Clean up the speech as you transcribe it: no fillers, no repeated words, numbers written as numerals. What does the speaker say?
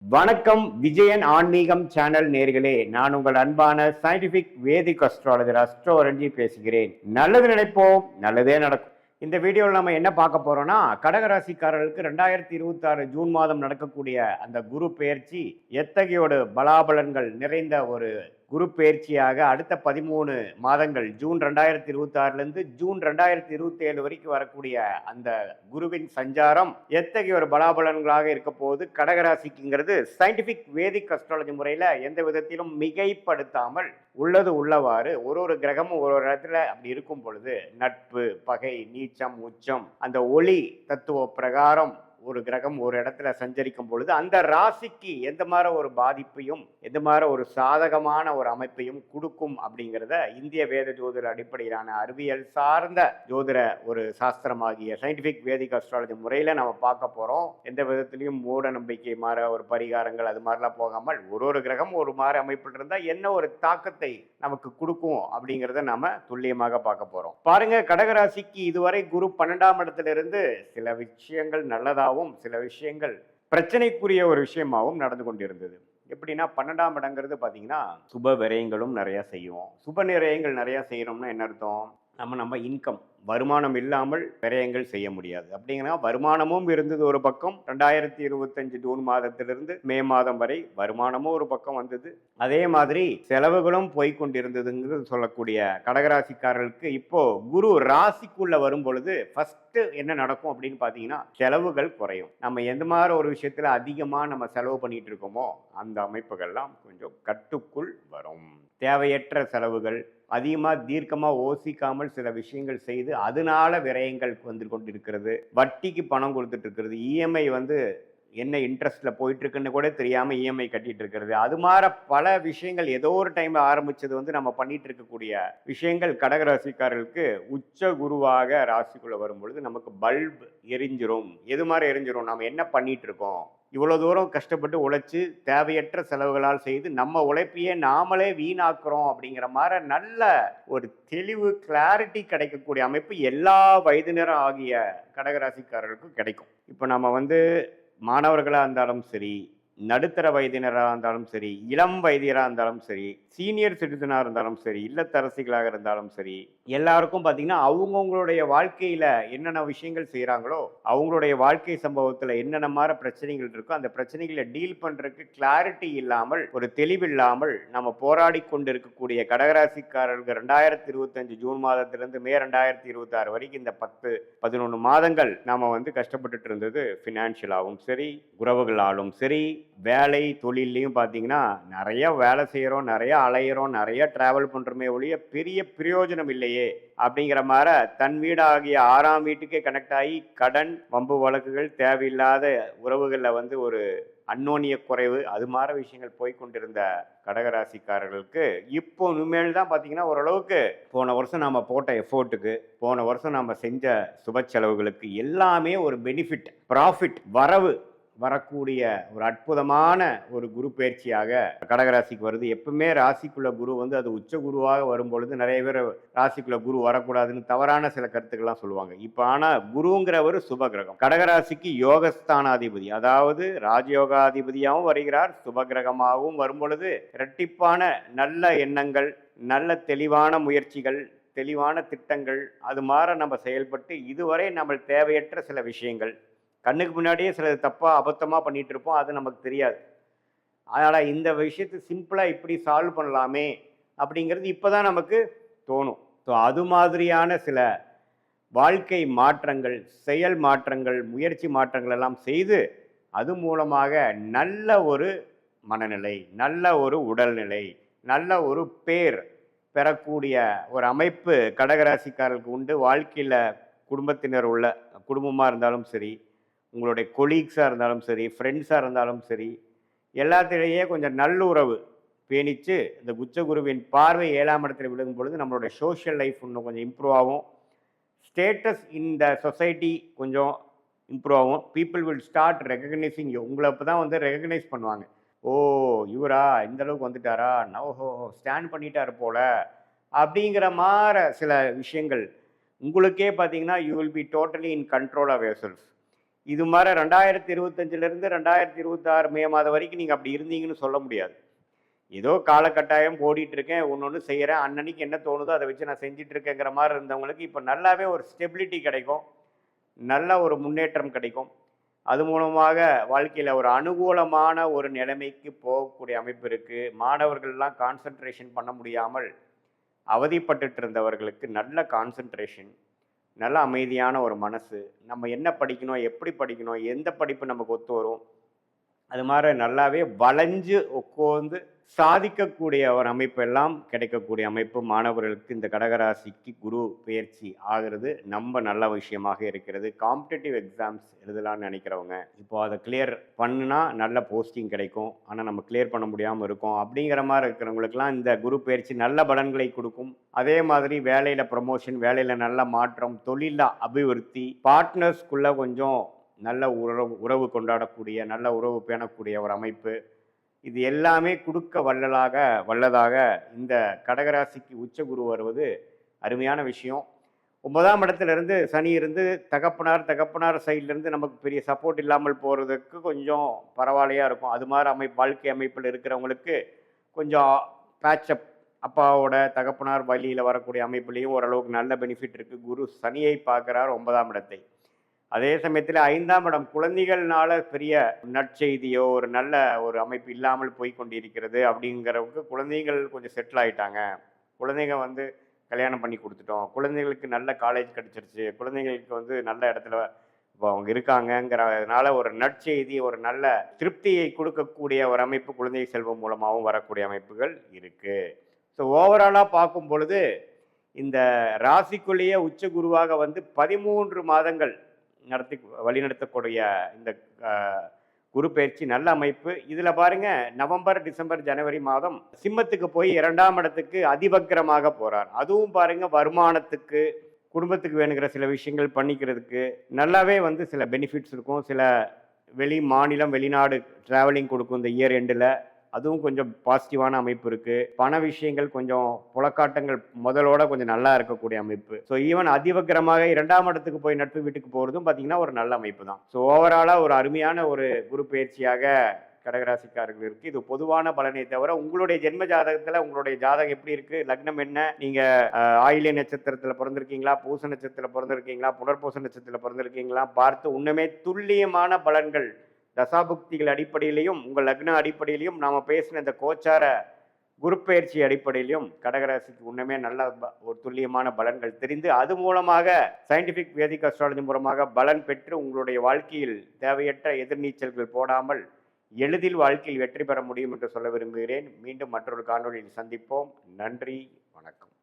வணக்கம் விஜயன் ஆன்மீகம் சேனல் நேர்களே, நான் உங்கள் அன்பான சயின்டிபிக் வேதிக் அஸ்ட்ராலஜர் அஸ்ட்ரோ ரஞ்சி பேசுகிறேன். நல்லது நினைப்போம், நல்லதே நடக்கும். இந்த வீடியோவில் நம்ம என்ன பார்க்க போறோம்னா, கடகராசிக்காரர்களுக்கு 2026 ஜூன் மாதம் நடக்கக்கூடிய அந்த குரு பெயர்ச்சி எத்தகைய ஒரு பலாபலன்கள் நிறைந்த ஒரு குரு பெயர்ச்சியாக அடுத்த 13 மாதங்கள் ஜூன் 2026லேருந்து ஜூன் 2027 வரைக்கும் வரக்கூடிய அந்த குருவின் சஞ்சாரம் எத்தகைய ஒரு பலாபலன்களாக இருக்க போது கடகராசிக்குங்கிறது சயின்டிபிக் வேதிக் அஸ்ட்ராலஜி முறையில் எந்த விதத்திலும் மிகைப்படுத்தாமல் உள்ளது உள்ளவாறு ஒரு கிரகமும் ஒரு இடத்துல அப்படி இருக்கும் பொழுது நட்பு, பகை, நீச்சம், உச்சம், அந்த ஒளி தத்துவ பிரகாரம் ஒரு கிரகம் ஒரு இடத்துல சஞ்சரிக்கும் பொழுது அந்த ராசிக்கு எந்த மாதிரி ஒரு பாதிப்பையும் எந்த மாதிரி ஒரு சாதகமான ஒரு அமைப்பையும் கொடுக்கும் அப்படிங்கிறத இந்திய வேத ஜோதிட அடிப்படையிலான அறிவியல் சார்ந்த ஜோதிட ஒரு சாஸ்திரமாகிய சயின்டிபிக் வேதிக் அஸ்ட்ராலஜி முறையில நம்ம பார்க்க போறோம். எந்த விதத்திலையும் மூட நம்பிக்கை மாற ஒரு பரிகாரங்கள் அது மாதிரிலாம் போகாமல் ஒரு கிரகம் ஒரு மாதிரி அமைப்பில் இருந்தால் என்ன ஒரு தாக்கத்தை நமக்கு கொடுக்கும் அப்படிங்கிறத நாம துல்லியமாக பார்க்க போறோம். பாருங்க, கடகராசிக்கு இதுவரை குரு 12ஆம் இடத்திலிருந்து சில விஷயங்கள் நல்லதா சில விஷயங்கள் பிரச்சனைக்குரிய ஒரு விஷயமாகவும் நடந்து கொண்டிருந்தது. எப்படின்னா 12ஆம் இடங்கிறது பார்த்தீங்கன்னா சுப விரயங்களும் நிறைய செய்யும். சுப விரயங்கள் நிறைய செய்யணும்னா என்ன அர்த்தம்? நம்ம இன்கம் வருமானம் இல்லாமல் விரயங்கள் செய்ய முடியாது. அப்படிங்கன்னா வருமானமும் இருந்தது ஒரு பக்கம். 2025 ஜூன் மாதத்திலிருந்து மே மாதம் வரை வருமானமும் ஒரு பக்கம் வந்தது. அதே மாதிரி செலவுகளும் போய்கொண்டிருந்ததுங்கிறது சொல்லக்கூடிய கடகராசிக்காரர்களுக்கு இப்போ குரு ராசிக்குள்ள வரும் பொழுது ஃபர்ஸ்ட் என்ன நடக்கும் அப்படின்னு பார்த்தீங்கன்னா செலவுகள் குறையும். நம்ம எந்த மாதிரி ஒரு விஷயத்துல அதிகமா நம்ம செலவு பண்ணிட்டு இருக்கோமோ அந்த அமைப்புகள்லாம் கொஞ்சம் கட்டுக்குள் வரும். தேவையற்ற செலவுகள் அதிகமாக தீர்க்கமாக யோசிக்காமல் சில விஷயங்கள் செய்து அதனால விரயங்கள் வந்து கொண்டிருக்கிறது. வட்டிக்கு பணம் கொடுத்துட்டு இருக்கிறது, இஎம்ஐ என்ன இன்ட்ரெஸ்ட்ல போயிட்டு இருக்குன்னு கூட தெரியாம இஎம்ஐ கட்டிட்டு இருக்கிறது, அது மாதிரி பல விஷயங்கள் ஏதோ ஒரு டைம்ல ஆரம்பிச்சது நம்ம பண்ணிட்டு இருக்கக்கூடிய விஷயங்கள் கடகராசிக்காரர்களுக்கு உச்ச குருவாக ராசிக்குள்ள வரும்பொழுது நமக்கு பல்ப் எரிஞ்சிரும். எது மாதிரி எரிஞ்சிரும்? நம்ம என்ன பண்ணிட்டு இருக்கோம்? இவ்வளோ தூரம் கஷ்டப்பட்டு உழைச்சி தேவையற்ற செலவுகளால் செய்து நம்ம உழைப்பையே நாமளே வீணாக்குறோம் அப்படிங்கிற மாதிரி நல்ல ஒரு தெளிவு கிளாரிட்டி கிடைக்கக்கூடிய அமைப்பு எல்லா வயதினரும் ஆகிய கடகராசிக்காரர்களுக்கும் கிடைக்கும். இப்போ நம்ம மாணவர்களாக இருந்தாலும் சரி, நடுத்தர வயதினராக இருந்தாலும் சரி, இளம் வயதினராக இருந்தாலும் சரி, சீனியர் சிட்டிசனாக இருந்தாலும் சரி, இல்லத்தரசிகளாக இருந்தாலும் சரி, எல்லாருக்கும் பார்த்தீங்கன்னா அவங்கவுங்களுடைய வாழ்க்கையில் என்னென்ன விஷயங்கள் செய்கிறாங்களோ அவங்களுடைய வாழ்க்கை சம்பவத்தில் என்னென்ன மாதிரி பிரச்சனைகள் இருக்கோ அந்த பிரச்சனைகளை டீல் பண்ணுறதுக்கு கிளாரிட்டி இல்லாமல் ஒரு தெளிவில்லாமல் நம்ம போராடி கொண்டு இருக்கக்கூடிய கடகராசிக்காரர்களுக்கு 2025 ஜூன் மாதத்திலிருந்து மே 2026 வரைக்கும் இந்த 10-11 மாதங்கள் நாம் கஷ்டப்பட்டுட்டு இருந்தது. ஃபினான்ஷியலாகவும் சரி, உறவுகளாலும் சரி, வேலை தொழிலையும் பார்த்தீங்கன்னா நிறைய வேலை செய்கிறோம், நிறைய அலையிறோம், நிறைய டிராவல் பண்ணுறோமே ஒழிய பெரிய பிரயோஜனம் இல்லையே அப்படிங்கிற மாதிரி தன் வீடாகிய 6ஆம் வீட்டுக்கே கனெக்ட் ஆகி கடன், வம்பு வழக்குகள், தேவையில்லாத உறவுகளில் ஒரு அன்னோனிய குறைவு, அது மாதிரி விஷயங்கள் போய்கொண்டிருந்த கடகராசிக்காரர்களுக்கு இப்போ இனிமேல் தான் பார்த்தீங்கன்னா ஓரளவுக்கு போன வருஷம் நாம் போட்ட எஃபோர்ட்டுக்கு, போன வருஷம் நாம் செஞ்ச சுப செலவுகளுக்கு எல்லாமே ஒரு பெனிஃபிட், ப்ராஃபிட், வரவு வரக்கூடிய ஒரு அற்புதமான ஒரு குரு பயிற்சியாக கடகராசிக்கு வருது. எப்பவுமே ராசிக்குள்ள குரு அது உச்ச குருவாக வரும்பொழுது நிறைய பேர் ராசிக்குள்ள குரு வரக்கூடாதுன்னு தவறான சில கருத்துக்கள்லாம் சொல்லுவாங்க. இப்போ ஆனால் குருங்கிறவர் சுப கிரகம், கடகராசிக்கு யோகஸ்தானாதிபதி, அதாவது ராஜயோகாதிபதியாகவும் வருகிறார், சுப கிரகமாகவும் வரும்பொழுது இரட்டிப்பான நல்ல எண்ணங்கள், நல்ல தெளிவான முயற்சிகள், தெளிவான திட்டங்கள் அது மாதிரி நம்ம செயல்பட்டு இதுவரை நம்ம தேவையற்ற சில விஷயங்கள் கண்ணுக்கு முன்னாடியே சில தப்பாக அபத்தமாக பண்ணிட்டு இருப்போம், அது நமக்கு தெரியாது. அதனால் இந்த விஷயத்தை சிம்பிளாக இப்படி சால்வ் பண்ணலாமே அப்படிங்கிறது இப்போ தான் நமக்கு தோணும். ஸோ அது மாதிரியான சில வாழ்க்கை மாற்றங்கள், செயல் மாற்றங்கள், முயற்சி மாற்றங்கள் எல்லாம் செய்து அது மூலமாக நல்ல ஒரு மனநிலை, நல்ல ஒரு உடல்நிலை, நல்ல ஒரு பேர் பெறக்கூடிய ஒரு அமைப்பு கடகராசிக்காரர்களுக்கு உண்டு. வாழ்க்கையில் குடும்பத்தினர் உள்ள குடும்பமாக இருந்தாலும் சரி, உங்களுடைய கொலீக்ஸாக இருந்தாலும் சரி, ஃப்ரெண்ட்ஸாக இருந்தாலும் சரி, எல்லாத்திலேயே கொஞ்சம் நல்லுறவு பேணிச்சு இந்த உச்சகுருவின் பார்வை 7ஆம் இடத்துல விழுகும் பொழுது நம்மளுடைய சோஷியல் லைஃப் இன்னும் கொஞ்சம் இம்ப்ரூவ் ஆகும். ஸ்டேட்டஸ் இந்த சொசைட்டி கொஞ்சம் இம்ப்ரூவ் ஆகும். People will start recognising you. உங்களை இப்போ தான் ரெகக்னைஸ் பண்ணுவாங்க. ஓ இவரா இந்த அளவுக்கு வந்துட்டாரா, ஓஹோ ஸ்டாண்ட் பண்ணிட்டாரு போல அப்படிங்கிற மாதிரி சில விஷயங்கள் உங்களுக்கே பார்த்தீங்கன்னா you will be totally in control of your self. இது மாதிரி 2025லேருந்து 2026 மே மாதம் வரைக்கும் நீங்கள் அப்படி இருந்தீங்கன்னு சொல்ல முடியாது. ஏதோ காலகட்டாயம் ஓடிட்டு இருக்கேன், ஒன்று ஒன்று செய்கிறேன், அன்னன்னைக்கு என்ன தோணுதோ அதை வச்சு நான் செஞ்சுட்டு இருக்கேங்கிற மாதிரி இருந்தவங்களுக்கு இப்போ நல்லாவே ஒரு ஸ்டெபிலிட்டி கிடைக்கும், நல்ல ஒரு முன்னேற்றம் கிடைக்கும். அது மூலமாக வாழ்க்கையில் ஒரு அனுகூலமான ஒரு நிலைமைக்கு போகக்கூடிய அமைப்பு இருக்குது. மாணவர்கள்லாம் கான்சன்ட்ரேஷன் பண்ண முடியாமல் அவதிப்பட்டுட்டு இருந்தவர்களுக்கு நல்ல கான்சன்ட்ரேஷன், நல்ல அமைதியான ஒரு மனசு, நம்ம என்ன படிக்கணும், எப்படி படிக்கணும், எந்த படிப்பு நமக்கு ஒத்து வரும், அது மாதிரி நல்லாவே வளைஞ்சு உட்காந்து சாதிக்கக்கூடிய ஒரு அமைப்பு எல்லாம் கிடைக்கக்கூடிய அமைப்பு மாணவர்களுக்கு இந்த கடகராசிக்கு குரு பெயர்ச்சி ஆகிறது ரொம்ப நல்ல விஷயமாக இருக்கிறது. காம்படிட்டிவ் எக்ஸாம்ஸ் எழுதலாம்னு நினைக்கிறவங்க இப்போ அதை கிளியர் பண்ணுனா நல்ல போஸ்டிங் கிடைக்கும். ஆனால் நம்ம கிளியர் பண்ண முடியாமல் இருக்கோம் அப்படிங்கிற மாதிரி இருக்கிறவங்களுக்கெல்லாம் இந்த குரு பெயர்ச்சி நல்ல பலன்களை கொடுக்கும். அதே மாதிரி வேலையில் ப்ரமோஷன், வேலையில் நல்ல மாற்றம், தொழிலில் அபிவிருத்தி, பார்ட்னர்ஸ்குள்ளே கொஞ்சம் நல்ல உறவு கொண்டாடக்கூடிய, நல்ல உறவு பேணக்கூடிய ஒரு அமைப்பு, இது எல்லாமே கொடுக்க வல்லதாக இந்த கடகராசிக்கு உச்ச குரு வருவது அருமையான விஷயம். 9ஆம் இடத்துலேருந்து சனி இருந்து தகப்பனார் சைட்லேருந்து நமக்கு பெரிய சப்போர்ட் இல்லாமல் போகிறதுக்கு கொஞ்சம் பரவாயில்லையாக இருக்கும். அது மாதிரி வாழ்க்கை அமைப்பில் இருக்கிறவங்களுக்கு கொஞ்சம் பேட்சப், அப்பாவோட தகப்பனார் வழியில் வரக்கூடிய அமைப்புலேயும் ஓரளவுக்கு நல்ல பெனிஃபிட் இருக்குது. குரு சனியை பார்க்குறார் 9ஆம் இடத்தை. அதே சமயத்தில் 5ஆம் இடம் குழந்தைகள்னால பெரிய நற்செய்தியோ ஒரு நல்ல ஒரு அமைப்பு இல்லாமல் போய் கொண்டிருக்கிறது அப்படிங்கிறவங்க குழந்தைகள் கொஞ்சம் செட்டில் ஆகிட்டாங்க, குழந்தைங்க கல்யாணம் பண்ணி கொடுத்துட்டோம், குழந்தைகளுக்கு நல்ல காலேஜ் கிடச்சிருச்சு, குழந்தைங்களுக்கு நல்ல இடத்துல இப்போ அவங்க இருக்காங்கங்கிறதுனால ஒரு நற்செய்தி, ஒரு நல்ல திருப்தியை கொடுக்கக்கூடிய ஒரு அமைப்பு குழந்தை செல்வம் மூலமாகவும் வரக்கூடிய அமைப்புகள் இருக்குது. ஸோ ஓவராலாக பார்க்கும் பொழுது இந்த ராசிக்குள்ளேயே உச்ச குருவாக 13 மாதங்கள் வழிநடத்தக்கூடிய இந்த குரு பயிற்சி நல்ல அமைப்பு. இதில் பாருங்க, நவம்பர், டிசம்பர், ஜனவரி மாதம் சிம்மத்துக்கு போய் 2ஆம் இடத்துக்கு அதிவக்கிரமாக போறார். அதுவும் பாருங்க வருமானத்துக்கு, குடும்பத்துக்கு வேணுங்கிற சில விஷயங்கள் பண்ணிக்கிறதுக்கு நல்லாவே சில பெனிஃபிட்ஸ் இருக்கும். சில வெளி மாநிலம், வெளிநாடு டிராவலிங் கொடுக்கும் இந்த இயர் எண்டில். அதுவும் கொஞ்சம் பாசிட்டிவான அமைப்பு இருக்குது. பண விஷயங்கள் கொஞ்சம் புலக்காட்டங்கள் முதலோட கொஞ்சம் நல்லா இருக்கக்கூடிய அமைப்பு. ஸோ ஈவன் அதிவக்கிரமாக 2ஆம் இடத்துக்கு போய் நட்பு வீட்டுக்கு போகிறதும் பார்த்தீங்கன்னா ஒரு நல்ல அமைப்பு தான். ஸோ ஓவராலாக ஒரு அருமையான ஒரு குரு பயிற்சியாக கடகராசிக்காரர்கள் இருக்குது. இது பொதுவான பலனை தவிர உங்களுடைய ஜென்ம ஜாதகத்தில் உங்களுடைய ஜாதகம் எப்படி இருக்குது, லக்னம் என்ன, நீங்கள் ஆயில்ய நட்சத்திரத்தில் பிறந்திருக்கீங்களா, பூச நட்சத்திரத்தில் பிறந்திருக்கீங்களா, புனர்பூச நட்சத்திரத்தில் பிறந்திருக்கீங்களா பார்த்து இன்னுமே துல்லியமான பலன்கள் தசாபுக்திகள் அடிப்படையிலையும் உங்கள் லக்ன அடிப்படையிலையும் நாம் பேசின இந்த கோச்சார குரு பயிற்சி அடிப்படையிலையும் கடகராசிக்கு உண்மையே நல்ல ஒரு துல்லியமான பலன்கள் தெரிந்து அது மூலமாக சயின்டிஃபிக் வேதிக் அஸ்ட்ராலஜி மூலமாக பலன் பெற்று உங்களுடைய வாழ்க்கையில் தேவையற்ற எதிர்நீச்சல்கள் போடாமல் எளிதில் வாழ்க்கையில் வெற்றி பெற முடியும் என்று சொல்ல விரும்புகிறேன். மீண்டும் மற்றொரு காணொளியில் சந்திப்போம். நன்றி, வணக்கம்.